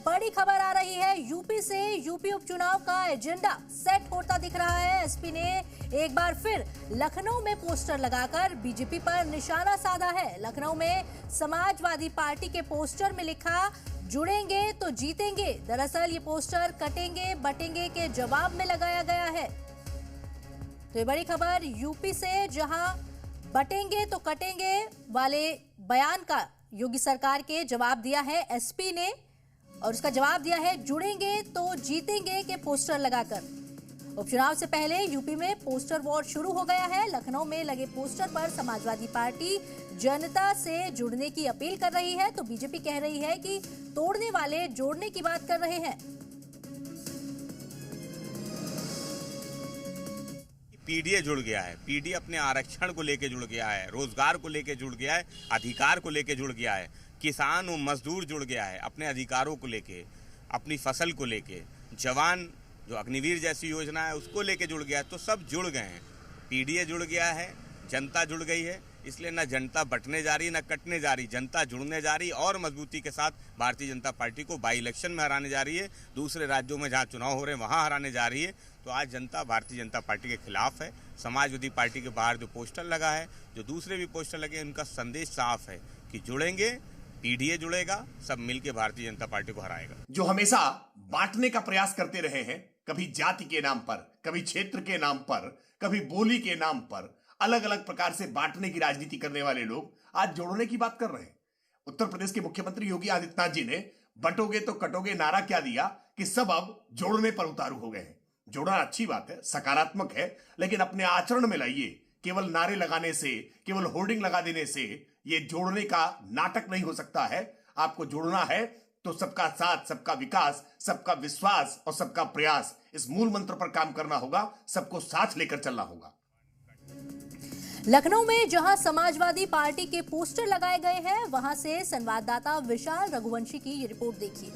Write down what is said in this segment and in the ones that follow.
बड़ी खबर आ रही है यूपी से। यूपी उपचुनाव का एजेंडा सेट होता दिख रहा है। एसपी ने एक बार फिर लखनऊ में पोस्टर लगाकर बीजेपी पर निशाना साधा है। लखनऊ में समाजवादी पार्टी के पोस्टर में लिखा, जुड़ेंगे तो जीतेंगे। दरअसल ये पोस्टर कटेंगे बटेंगे के जवाब में लगाया गया है। तो ये बड़ी खबर यूपी से, जहां बटेंगे तो कटेंगे वाले बयान का योगी सरकार के जवाब दिया है एसपी ने, और उसका जवाब दिया है जुड़ेंगे तो जीतेंगे के पोस्टर लगाकर। उपचुनाव से पहले यूपी में पोस्टर वॉर शुरू हो गया है। लखनऊ में लगे पोस्टर पर समाजवादी पार्टी जनता से जुड़ने की अपील कर रही है, तो बीजेपी कह रही है कि तोड़ने वाले जोड़ने की बात कर रहे हैं। पीडीए जुड़ गया है। पीडीए अपने आरक्षण को लेके जुड़ गया है, रोजगार को लेके जुड़ गया है, अधिकार को लेके जुड़ गया है। किसान और मजदूर जुड़ गया है अपने अधिकारों को लेके, अपनी फसल को लेके। जवान जो अग्निवीर जैसी योजना है उसको लेके जुड़ गया है। तो सब जुड़ गए हैं। पीडीए जुड़ गया है, जनता जुड़ गई है। इसलिए न जनता बंटने जा रही न कटने जा रही, जनता जुड़ने जा रही और मजबूती के साथ भारतीय जनता पार्टी को बाई इलेक्शन में हराने जा रही है। दूसरे राज्यों में जहां चुनाव हो रहे हैं वहां हराने जा रही है। तो आज जनता भारतीय जनता पार्टी के खिलाफ है। समाजवादी पार्टी के बाहर जो पोस्टर लगा है, जो दूसरे भी पोस्टर लगे, उनका संदेश साफ है कि जुड़ेंगे, पीडीए जुड़ेगा, सब मिलकर भारतीय जनता पार्टी को हराएगा। जो हमेशा बांटने का प्रयास करते रहे हैं, कभी जाति के नाम पर, कभी क्षेत्र के नाम पर, कभी बोली के नाम पर, अलग अलग प्रकार से बांटने की राजनीति करने वाले लोग आज जोड़ने की बात कर रहे हैं। उत्तर प्रदेश के मुख्यमंत्री योगी आदित्यनाथ जी ने बंटोगे तो कटोगे नारा क्या दिया कि सब अब जोड़ने पर उतारू हो गए हैं। जोड़ना अच्छी बात है, सकारात्मक है, लेकिन अपने आचरण में लाइए। केवल नारे लगाने से, केवल होर्डिंग लगा देने से ये जोड़ने का नाटक नहीं हो सकता है। आपको जोड़ना है तो सबका साथ, सबका विकास, सबका विश्वास और सबका प्रयास, इस मूल मंत्र पर काम करना होगा। सबको साथ लेकर चलना होगा। लखनऊ में जहां समाजवादी पार्टी के पोस्टर लगाए गए हैं, वहां से संवाददाता विशाल रघुवंशी की ये रिपोर्ट देखिए।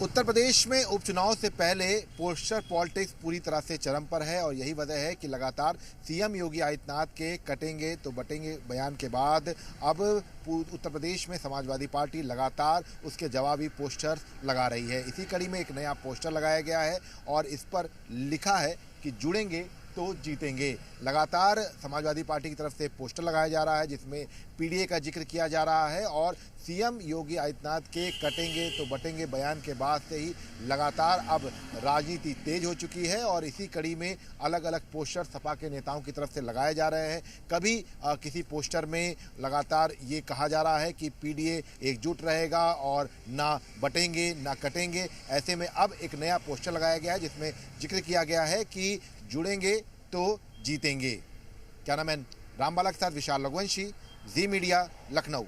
उत्तर प्रदेश में उपचुनाव से पहले पोस्टर पॉलिटिक्स पूरी तरह से चरम पर है और यही वजह है कि लगातार सीएम योगी आदित्यनाथ के कटेंगे तो बटेंगे बयान के बाद अब उत्तर प्रदेश में समाजवादी पार्टी लगातार उसके जवाबी पोस्टर लगा रही है। इसी कड़ी में एक नया पोस्टर लगाया गया है और इस पर लिखा है कि जुड़ेंगे तो जीतेंगे। लगातार समाजवादी पार्टी की तरफ से पोस्टर लगाया जा रहा है जिसमें पीडीए का जिक्र किया जा रहा है और सीएम योगी आदित्यनाथ के कटेंगे तो बटेंगे बयान के बाद से ही लगातार अब राजनीति तेज हो चुकी है और इसी कड़ी में अलग अलग पोस्टर सपा के नेताओं की तरफ से लगाए जा रहे हैं। कभी किसी पोस्टर में लगातार ये कहा जा रहा है कि पीडीए एकजुट रहेगा और ना बटेंगे ना कटेंगे। ऐसे में अब एक नया पोस्टर लगाया गया है जिसमें जिक्र किया गया है कि जुड़ेंगे तो जीतेंगे। कैमरामैन रामबाला के साथ विशाल रघुवंशी, जी मीडिया, लखनऊ।